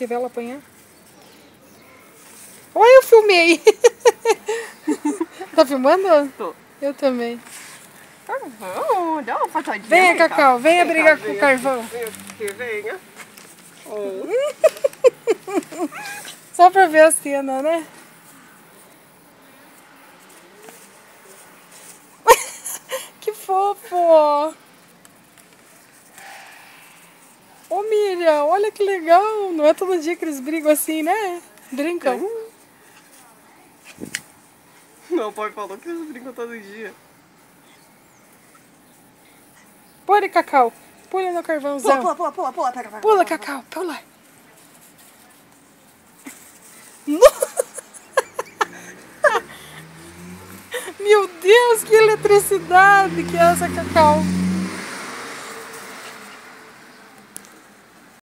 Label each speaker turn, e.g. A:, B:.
A: que vê ela apanhar. Olha, eu filmei. Tá filmando?
B: Tô.
A: Eu também.
B: Vamos, dá uma patadinha.
A: Venha,
B: cá.
A: Cacau, venha
B: Vem
A: brigar
B: cá,
A: com o
B: venha
A: carvão.
B: aqui, venha. Oh.
A: Só pra ver a cena, né? Que fofo! Ô, Miriam, olha que legal. Não é todo dia que eles brigam assim, né? Brincam.
B: Meu pai falou que eles brincam todo dia.
A: Pula, Cacau. Pula no carvãozão.
B: Pula, pega.
A: Pula, Cacau. Pula. Meu Deus, que eletricidade que é essa, Cacau.